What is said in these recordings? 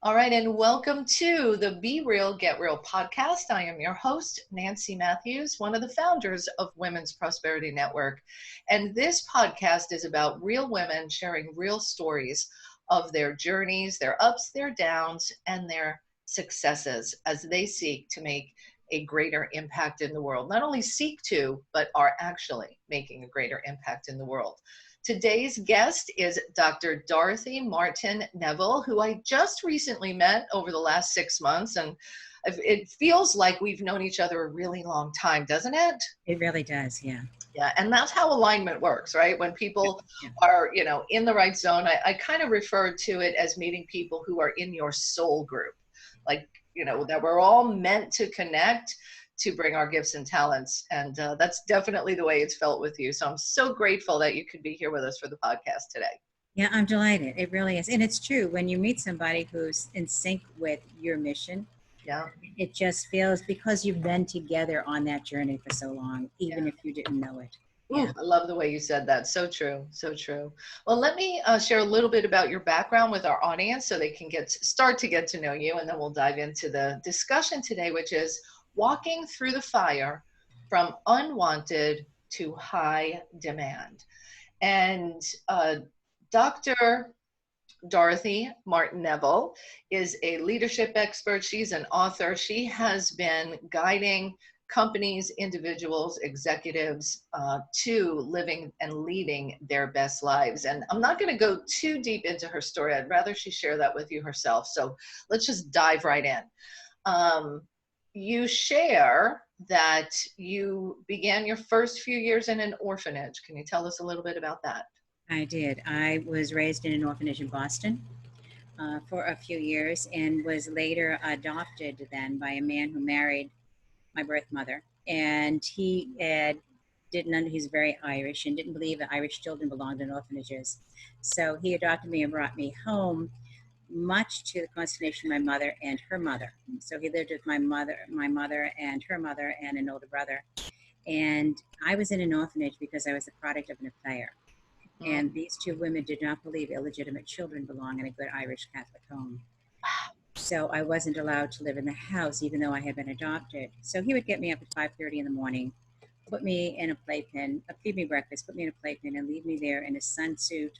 All right, and welcome to the Be Real, Get Real podcast. I am your host, Nancy Matthews, one of the founders of Women's Prosperity Network. And this podcast is about real women sharing real stories of their journeys, their ups, their downs, and their successes as they seek to make a greater impact in the world. Not only seek to, but are actually making a greater impact in the world. Today's guest is Dr. Dorothy Martin-Neville, who I just recently met over the last 6 months. And it feels like we've known each other a really long time, doesn't it? It really does, yeah. Yeah, and that's how alignment works, right? When people are, in the right zone, I kind of refer to it as meeting people who are in your soul group. Like, that we're all meant to connect to bring our gifts and talents. And that's definitely the way it's felt with you. So I'm so grateful that you could be here with us for the podcast today. Yeah, I'm delighted. It really is. And it's true. When you meet somebody who's in sync with your mission, it just feels, because you've been together on that journey for so long, even if you didn't know it. Ooh, I love the way you said that. So true. So true. Well, let me share a little bit about your background with our audience so they can start to get to know you. And then we'll dive into the discussion today, which is walking through the fire from unwanted to high demand. And Dr. Dorothy Martin-Neville is a leadership expert. She's an author. She has been guiding companies, individuals, executives to living and leading their best lives. And I'm not going to go too deep into her story. I'd rather she share that with you herself. So let's just dive right in. You share that you began your first few years in an orphanage. Can you tell us a little bit about that? I did. I was raised in an orphanage in Boston for a few years and was later adopted then by a man who married my birth mother. And he he's very Irish and didn't believe that Irish children belonged in orphanages. So he adopted me and brought me home, much to the consternation of my mother and her mother. So he lived with my mother and her mother and an older brother. And I was in an orphanage because I was the product of an affair. And these two women did not believe illegitimate children belong in a good Irish Catholic home. So I wasn't allowed to live in the house, even though I had been adopted. So he would get me up at 5:30 in the morning, put me in a playpen, feed me breakfast, put me in a playpen, and leave me there in a sunsuit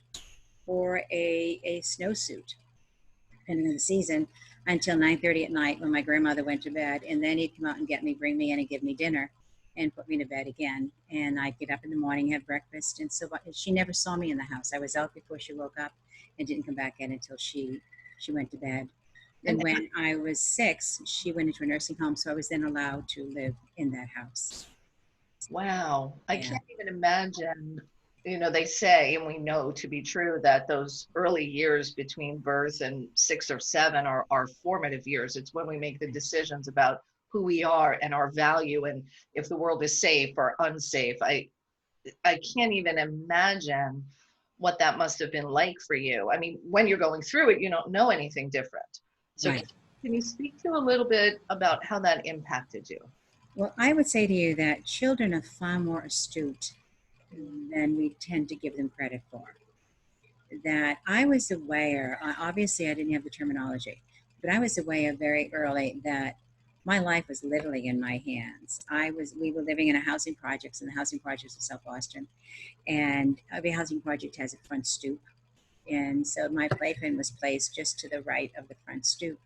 or a snowsuit, depending on the season, until 9:30 at night when my grandmother went to bed. And then he'd come out and get me, bring me in and give me dinner and put me to bed again. And I'd get up in the morning, have breakfast. And so she never saw me in the house. I was out before she woke up and didn't come back in until she went to bed. And when I was 6, she went into a nursing home. So I was then allowed to live in that house. Wow. I can't even imagine. They say, and we know to be true, that those early years between birth and 6 or 7 are formative years. It's when we make the decisions about who we are and our value and if the world is safe or unsafe. I can't even imagine what that must have been like for you. I mean, when you're going through it, you don't know anything different. So Can you speak to a little bit about how that impacted you? Well, I would say to you that children are far more astute than we tend to give them credit for. That I was aware, obviously I didn't have the terminology, but I was aware very early that my life was literally in my hands. We were living in a housing projects, and the housing projects of South Boston. And every housing project has a front stoop. And so my playpen was placed just to the right of the front stoop.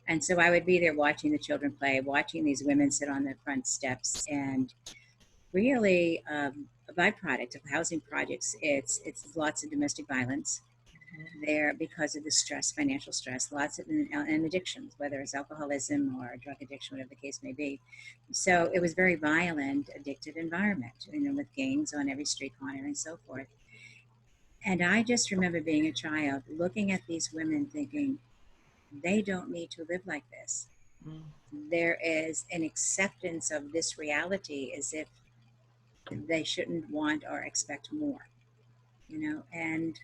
And so I would be there watching the children play, watching these women sit on the front steps. And really, a byproduct of housing projects, it's lots of domestic violence there because of the stress, financial stress, lots of and addictions, whether it's alcoholism or drug addiction, whatever the case may be. So it was very violent, addictive environment, with gangs on every street corner and so forth. And I just remember being a child, looking at these women thinking, they don't need to live like this. There is an acceptance of this reality as if they shouldn't want or expect more, and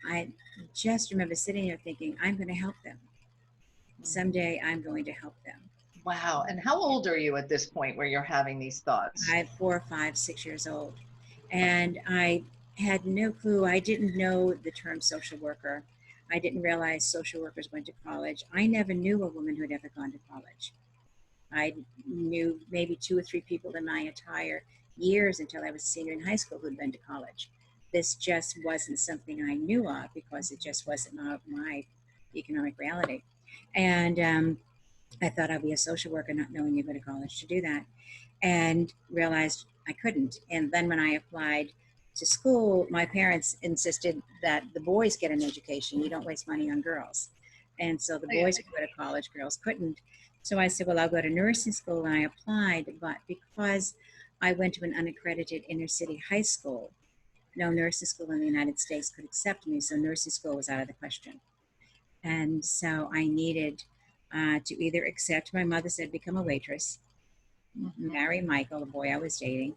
I just remember sitting there thinking, I'm going to help them. Someday I'm going to help them. Wow. And how old are you at this point where you're having these thoughts? I'm 4, 5, 6 years old. And I had no clue. I didn't know the term social worker. I didn't realize social workers went to college. I never knew a woman who had ever gone to college. I knew maybe 2 or 3 people in my entire years until I was a senior in high school who'd been to college. This just wasn't something I knew of because it just wasn't my economic reality. And I thought I'd be a social worker, not knowing you go to college to do that, and realized I couldn't. And then when I applied to school, my parents insisted that the boys get an education. You don't waste money on girls. And so the boys could go to college, girls couldn't. So I said, well, I'll go to nursing school. And I applied, but because I went to an unaccredited inner city high school, no nursing school in the United States could accept me. So nursing school was out of the question. And so I needed to either accept, my mother said, become a waitress, marry Michael, the boy I was dating,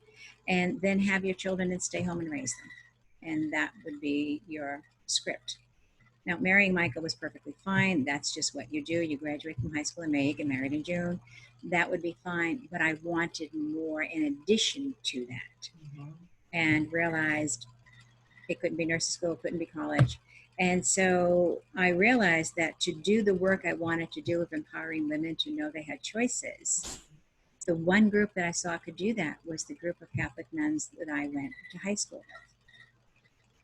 and then have your children and stay home and raise them. And that would be your script. Now, marrying Michael was perfectly fine. That's just what you do. You graduate from high school in May, you get married in June. That would be fine. But I wanted more in addition to that, and realized it couldn't be nursing school, it couldn't be college. And so I realized that to do the work I wanted to do of empowering women to know they had choices, the one group that I saw could do that was the group of Catholic nuns that I went to high school with.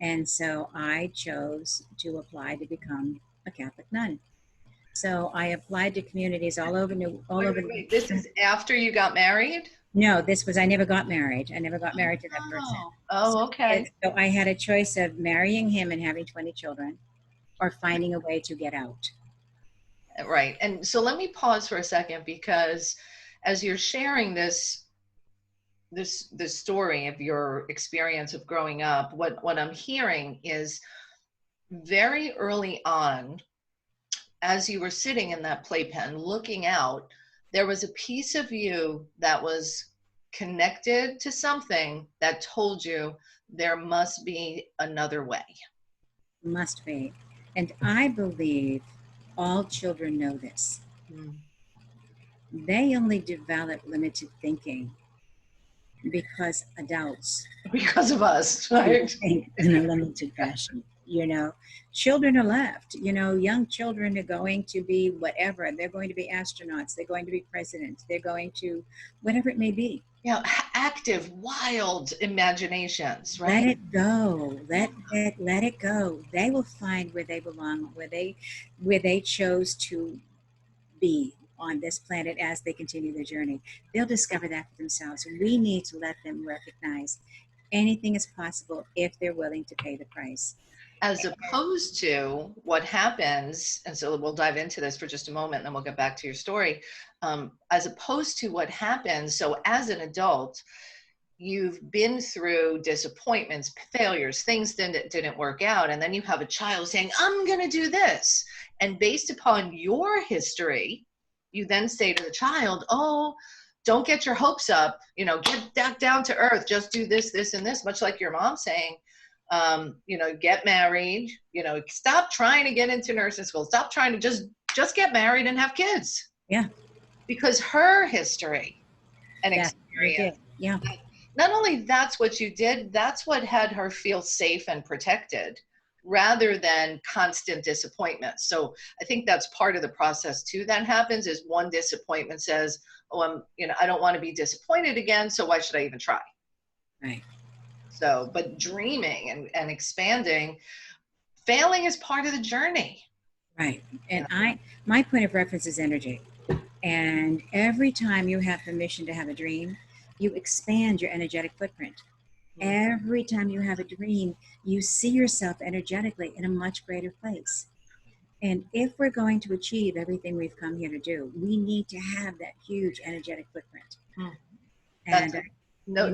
And so I chose to apply to become a Catholic nun. So I applied to communities all over Wait. This is after you got married? No, I never got married. I never got married to that person. Oh, okay. So I had a choice of marrying him and having 20 children, or finding a way to get out. Right. And so let me pause for a second, because as you're sharing this story of your experience of growing up, what I'm hearing is very early on, as you were sitting in that playpen looking out, there was a piece of you that was connected to something that told you there must be another way. Must be. And I believe all children know this. They only develop limited thinking because adults, because of us, right? think in a limited fashion. Children are left. Young children are going to be whatever. They're going to be astronauts. They're going to be presidents. They're going to whatever it may be. Active, wild imaginations, right? Let it go. Let it go. They will find where they belong, where they chose to be on this planet as they continue their journey. They'll discover that for themselves. We need to let them recognize anything is possible if they're willing to pay the price. As opposed to what happens, and so we'll dive into this for just a moment, and then we'll get back to your story. As opposed to what happens, so as an adult, you've been through disappointments, failures, things that didn't work out, and then you have a child saying, I'm going to do this. And based upon your history, you then say to the child, oh, don't get your hopes up, get that down to earth, just do this, this, and this, much like your mom saying, get married, stop trying to get into nursing school, stop trying to just get married and have kids. Yeah. Because her history and experience. Yeah. Not only that's what you did, that's what had her feel safe and protected rather than constant disappointment. So I think that's part of the process too that happens, is one disappointment says, oh, I don't want to be disappointed again, so why should I even try? Right. So, but dreaming and expanding, failing is part of the journey. Right. And my point of reference is energy. And every time you have permission to have a dream, you expand your energetic footprint. Every time you have a dream, you see yourself energetically in a much greater place. And if we're going to achieve everything we've come here to do, we need to have that huge energetic footprint.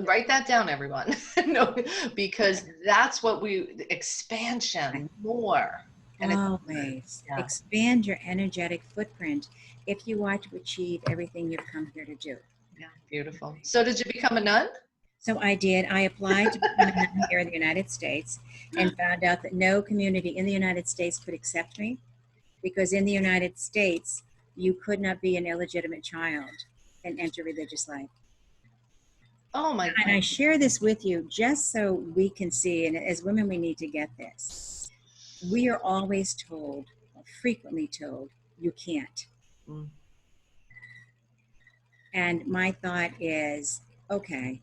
Write that down, everyone. No, because that's what expansion, more. Always. Expand your energetic footprint if you want to achieve everything you've come here to do. Yeah, beautiful. So did you become a nun? So I did. I applied to become a nun here in the United States and found out that no community in the United States could accept me, because in the United States, you could not be an illegitimate child and enter religious life. Oh my God. And I share this with you just so we can see, and as women, we need to get this. we are always told, or frequently told, you can't. Mm. And my thought is, okay,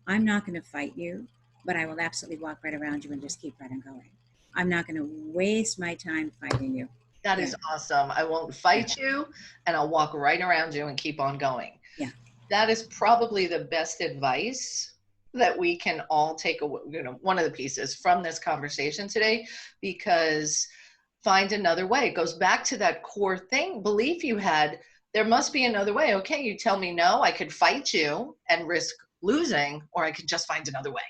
I'm not going to fight you, but I will absolutely walk right around you and just keep right on going. I'm not going to waste my time fighting you. That Yeah. is awesome. I won't Yeah. fight you, and I'll walk right around you and keep on going. Yeah. That is probably the best advice that we can all take away, one of the pieces from this conversation today, because find another way. It goes back to that core thing, belief you had. There must be another way. Okay, you tell me no, I could fight you and risk losing, or I could just find another way.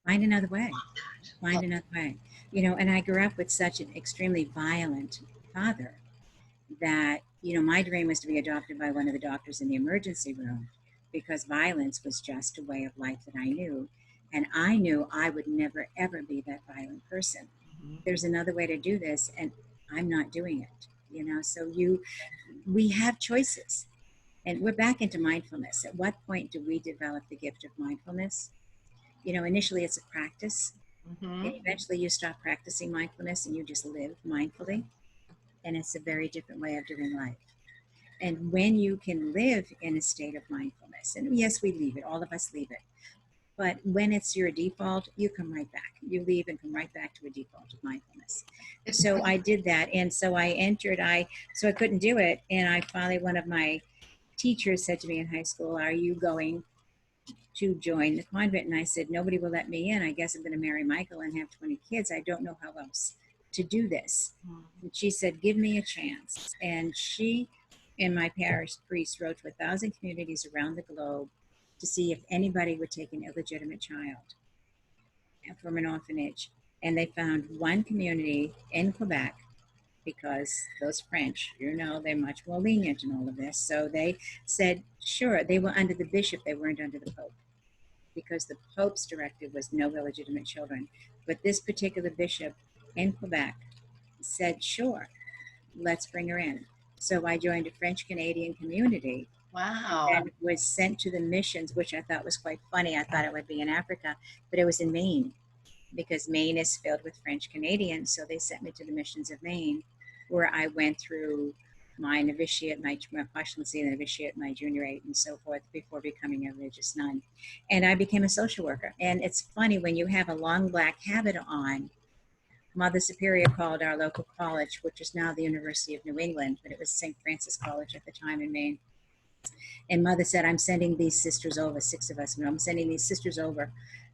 Find another way. Find another way. And I grew up with such an extremely violent father that, my dream was to be adopted by one of the doctors in the emergency room, because violence was just a way of life that I knew. And I knew I would never, ever be that violent person. Mm-hmm. There's another way to do this, and I'm not doing it. So we have choices. And we're back into mindfulness. At what point do we develop the gift of mindfulness? Initially it's a practice. Mm-hmm. And eventually you stop practicing mindfulness and you just live mindfully. And it's a very different way of doing life. And when you can live in a state of mindfulness, and yes, we leave it, all of us leave it. But when it's your default, you come right back. You leave and come right back to a default of mindfulness. So I did that. And so I couldn't do it. And I finally, one of my teachers said to me in high school, are you going to join the convent? And I said, nobody will let me in. I guess I'm going to marry Michael and have 20 kids. I don't know how else to do this. And she said, give me a chance. And she and my parish priest wrote to 1,000 communities around the globe to see if anybody would take an illegitimate child from an orphanage. And they found one community in Quebec, because those French, they're much more lenient in all of this. So they said, sure. They were under the bishop. They weren't under the Pope, because the Pope's directive was no illegitimate children. But this particular bishop in Quebec said, sure, let's bring her in. So I joined a French-Canadian community. Wow. And was sent to the missions, which I thought was quite funny. I thought it would be in Africa, but it was in Maine, because Maine is filled with French Canadians. So they sent me to the missions of Maine, where I went through my novitiate, my postulacy, the novitiate, my juniorate, and so forth, before becoming a religious nun. And I became a social worker. And it's funny, when you have a long black habit on, Mother Superior called our local college, which is now the University of New England, but it was St. Francis College at the time in Maine. And Mother said, I'm sending these sisters over, 6 of us, and I'm sending these sisters over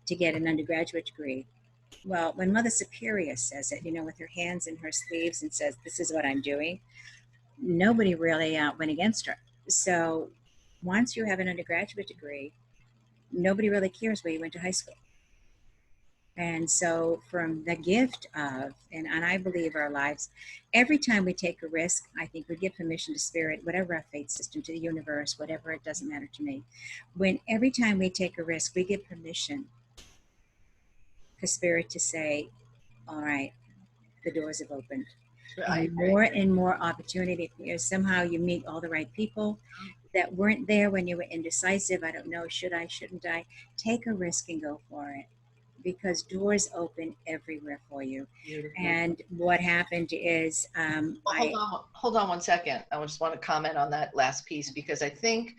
to get an undergraduate degree. Well, when Mother Superior says it, with her hands in her sleeves and says, this is what I'm doing, nobody really went against her. So once you have an undergraduate degree, nobody really cares where you went to high school. And so from the gift of, and I believe our lives, every time we take a risk, I think we give permission to spirit, whatever our faith system, to the universe, whatever, it doesn't matter to me. When every time we take a risk, we give permission for spirit to say, all right, the doors have opened. And more opportunity. Somehow you meet all the right people that weren't there when you were indecisive. I don't know, should I, shouldn't I? Take a risk and go for it, because doors open everywhere for you. Beautiful. And what happened is, hold on 1 second. I just want to comment on that last piece, because I think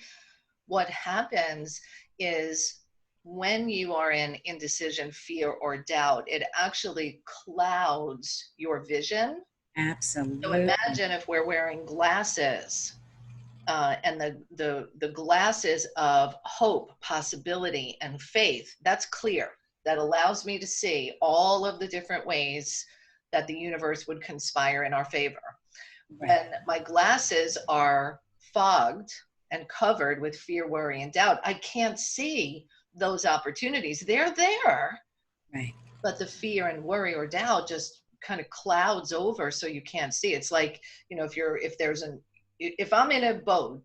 what happens is, when you are in indecision, fear, or doubt, it actually clouds your vision. Absolutely. So imagine if we're wearing glasses, and the glasses of hope, possibility, and faith. That's clear. That allows me to see all of the different ways that the universe would conspire in our favor. Right. When my glasses are fogged and covered with fear, worry, and doubt, I can't see those opportunities. They're there. Right. But the fear and worry or doubt just kind of clouds over, so you can't see. It's like, if I'm in a boat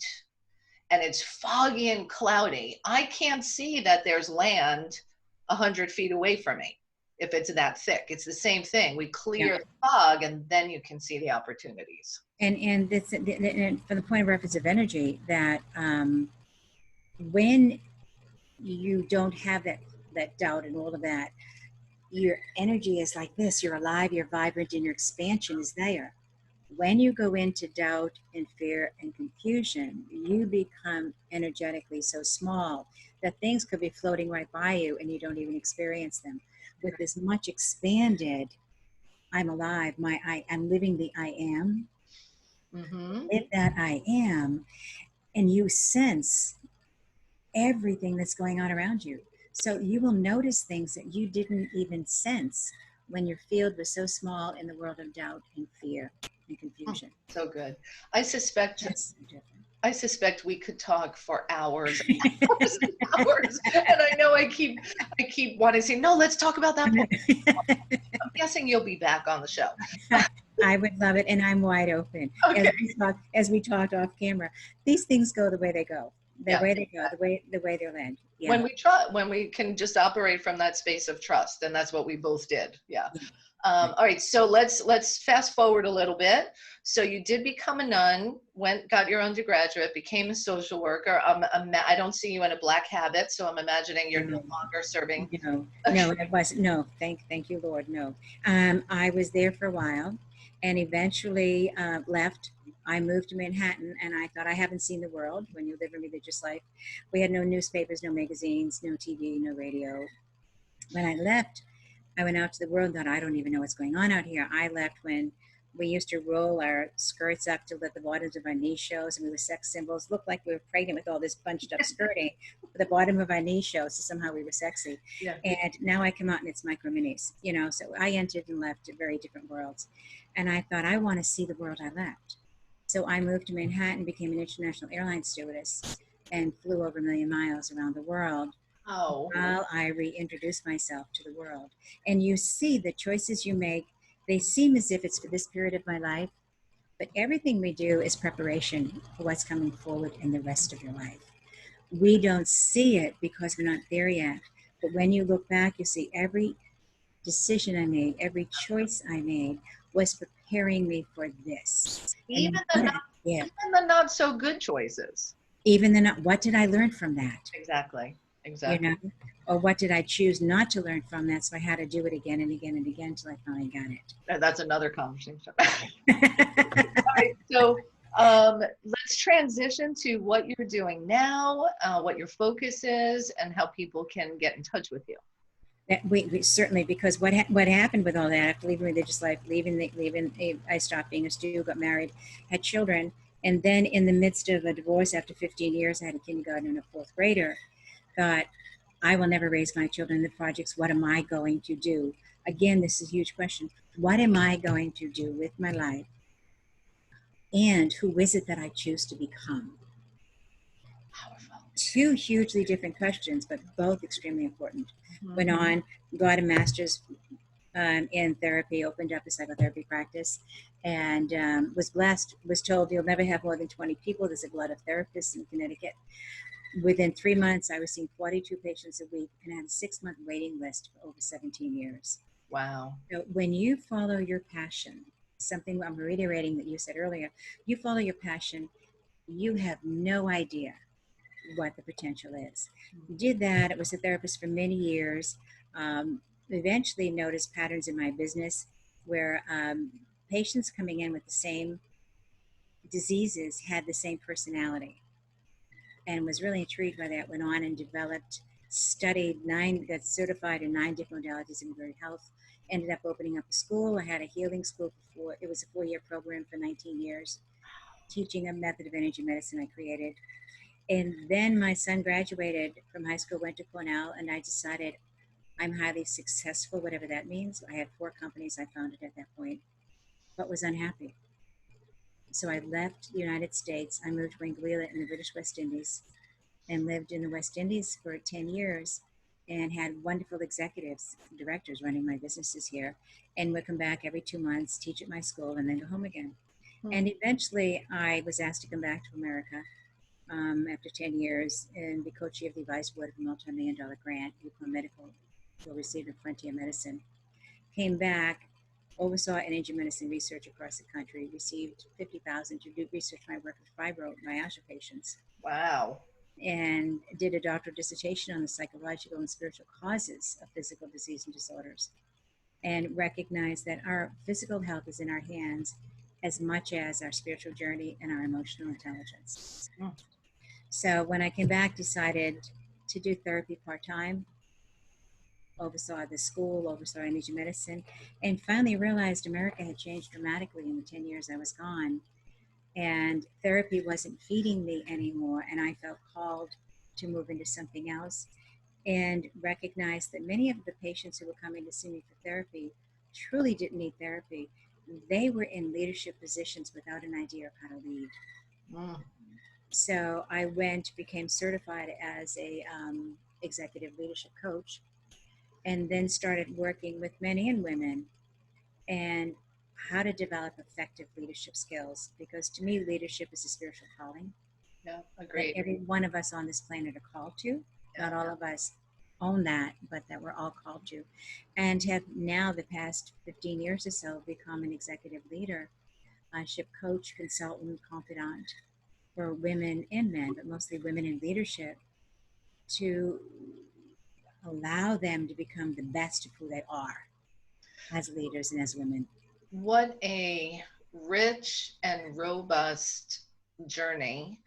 and it's foggy and cloudy, I can't see that there's land 100 feet away from me. If it's that thick, it's the same thing. We clear the fog, and then you can see the opportunities. And this, and from the point of reference of energy, that when you don't have that doubt and all of that, your energy is like this. You're alive, you're vibrant, and your expansion is there. When you go into doubt and fear and confusion, you become energetically so small that things could be floating right by you and you don't even experience them. With this much expanded, I'm alive, I'm living the I am, Mm-hmm. live that I am, and you sense everything that's going on around you. So you will notice things that you didn't even sense when your field was so small in the world of doubt and fear and confusion. So good. I suspect That's so different. I suspect we could talk for hours and hours and hours. And I know I keep wanting to say, no, let's talk about that more. I'm guessing you'll be back on the show. I would love it, and I'm wide open. Okay. As we talked off camera, these things go the way they go, the Yeah. way they go, the way they land. Yeah. When we can just operate from that space of trust, and that's what we both did. Yeah. Yeah. All right, so let's fast forward a little bit. So you did become a nun, got your undergraduate, became a social worker. I don't see you in a black habit, so I'm imagining you're no longer serving. No, it wasn't. No, thank you, Lord. No, I was there for a while, and eventually left. I moved to Manhattan, and I thought, I haven't seen the world. When you live a religious life, we had no newspapers, no magazines, no TV, no radio. When I left, I went out to the world and thought, I don't even know what's going on out here. I left when we used to roll our skirts up to let the bottoms of our knee shows, and we were sex symbols. Looked like we were pregnant with all this bunched up skirting, but the bottom of our knee shows, so somehow we were sexy. Yeah. And now I come out and it's micro minis, so I entered and left very different worlds. And I thought, I want to see the world I left. So I moved to Manhattan, became an international airline stewardess, and flew over 1,000,000 miles around the world. Oh. While I reintroduce myself to the world. And you see the choices you make, they seem as if it's for this period of my life, but everything we do is preparation for what's coming forward in the rest of your life. We don't see it because we're not there yet. But when you look back, you see every decision I made, every choice I made was preparing me for this. Even the not so good choices. Even the not, what did I learn from that? Exactly. Or what did I choose not to learn from that? So I had to do it again and again and again until I finally got it. That's another conversation. All right, so let's transition to what you're doing now, what your focus is, and how people can get in touch with you. We certainly, because what happened with all that, after leaving religious life, I stopped being a stew, got married, had children, and then in the midst of a divorce after 15 years, I had a kindergarten and a fourth grader. Thought, I will never raise my children in the projects. What am I going to do? Again, this is a huge question. What am I going to do with my life? And who is it that I choose to become? Powerful. Two hugely different questions, but both extremely important. Mm-hmm. Went on, got a master's in therapy, opened up a psychotherapy practice, and was blessed, was told you'll never have more than 20 people. There's a lot of therapists in Connecticut. Within 3 months, I was seeing 42 patients a week and had a 6-month waiting list for over 17 years. Wow. So when you follow your passion, something I'm reiterating that you said earlier, you follow your passion, you have no idea what the potential is. Did that. I was a therapist for many years. Eventually noticed patterns in my business where patients coming in with the same diseases had the same personality, and was really intrigued by that. Went on and studied got certified in 9 different modalities of integrative health. Ended up opening up a school. I had a healing school before. It was a 4-year program for 19 years, teaching a method of energy medicine I created. And then my son graduated from high school, went to Cornell, and I decided I'm highly successful, whatever that means. I had 4 companies I founded at that point, but was unhappy. So I left the United States. I moved to Anguilla in the British West Indies and lived in the West Indies for 10 years and had wonderful executives, directors running my businesses here, and would come back every 2 months, teach at my school, and then go home again. And eventually I was asked to come back to America after 10 years and be co-chair of the advisory board of a multi-million-dollar grant, Yukon Medical, will receive in Frontier Medicine. Came back, oversaw energy medicine research across the country, received $50,000 to do research my work with fibromyalgia patients. Wow. and did a doctoral dissertation on the psychological and spiritual causes of physical disease and disorders, and recognized that our physical health is in our hands as much as our spiritual journey and our emotional intelligence. Mm. So when I came back, decided to do therapy part-time, oversaw the school, oversaw energy medicine, and finally realized America had changed dramatically in the 10 years I was gone. And therapy wasn't feeding me anymore, and I felt called to move into something else, and recognized that many of the patients who were coming to see me for therapy truly didn't need therapy. They were in leadership positions without an idea of how to lead. Mm. So I became certified as a executive leadership coach, and then started working with men and women and how to develop effective leadership skills. Because to me, leadership is a spiritual calling Yeah, that agreed. every one of us on this planet are called to. Yeah. Not all of us own that, but that we're all called to. And have now, the past 15 years or so, become an executive leader, coach, consultant, confidant for women and men, but mostly women in leadership, to allow them to become the best of who they are as leaders and as women. What a rich and robust journey.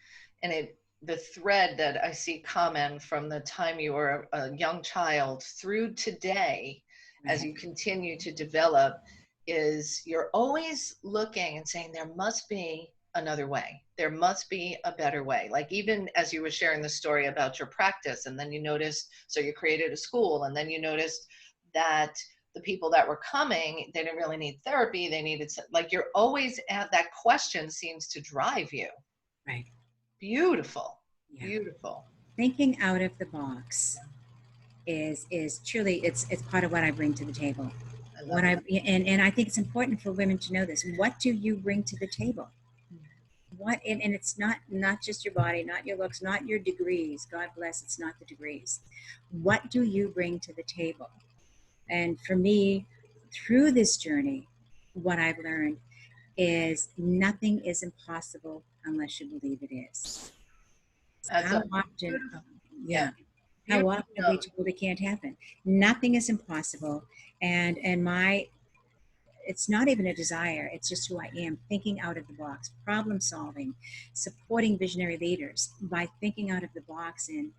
And the thread that I see common from the time you were a young child through today, as Right. you continue to develop, is you're always looking and saying, there must be another way. There must be a better way. Like even as you were sharing the story about your practice, and then you noticed, so you created a school, and then you noticed that the people that were coming, they didn't really need therapy. They needed, like, you're always at that question seems to drive you. Right. Beautiful. Yeah. Beautiful. Thinking out of the box is truly, it's part of what I bring to the table. I love it. And I think it's important for women to know this. What do you bring to the table? What, and it's not just your body, not your looks, not your degrees. God bless, it's not the degrees. What do you bring to the table? And for me, through this journey, what I've learned is nothing is impossible unless you believe it is. That's How a often, beautiful, yeah, yeah, how beautiful. often are we told it can't happen? Nothing is impossible. And it's not even a desire. It's just who I am, thinking out of the box, problem solving, supporting visionary leaders by thinking out of the box. And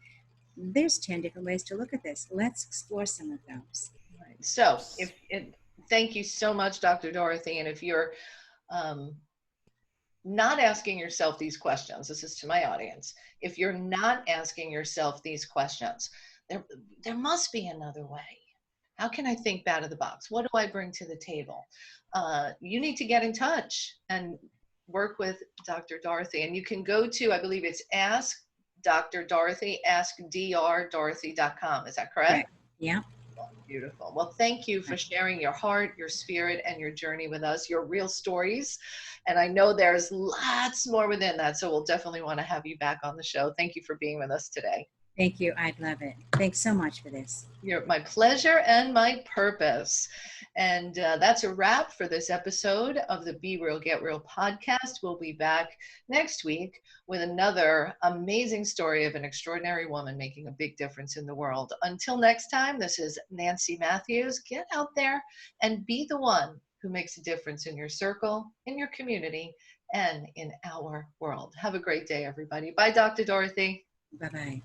there's 10 different ways to look at this. Let's explore some of those. Right. So thank you so much, Dr. Dorothy. And if you're not asking yourself these questions, this is to my audience, if you're not asking yourself these questions, there must be another way. How can I think out of the box? What do I bring to the table? You need to get in touch and work with Dr. Dorothy. And you can go to, I believe it's Ask Dr. Dorothy, askdrdorothy.com. Is that correct? Right. Yeah. Beautiful. Well, thank you for Right. sharing your heart, your spirit, and your journey with us, your real stories. And I know there's lots more within that. So we'll definitely want to have you back on the show. Thank you for being with us today. Thank you. I'd love it. Thanks so much for this. You're my pleasure and my purpose. And that's a wrap for this episode of the Be Real, Get Real podcast. We'll be back next week with another amazing story of an extraordinary woman making a big difference in the world. Until next time, this is Nancy Matthews. Get out there and be the one who makes a difference in your circle, in your community, and in our world. Have a great day, everybody. Bye, Dr. Dorothy. Bye-bye.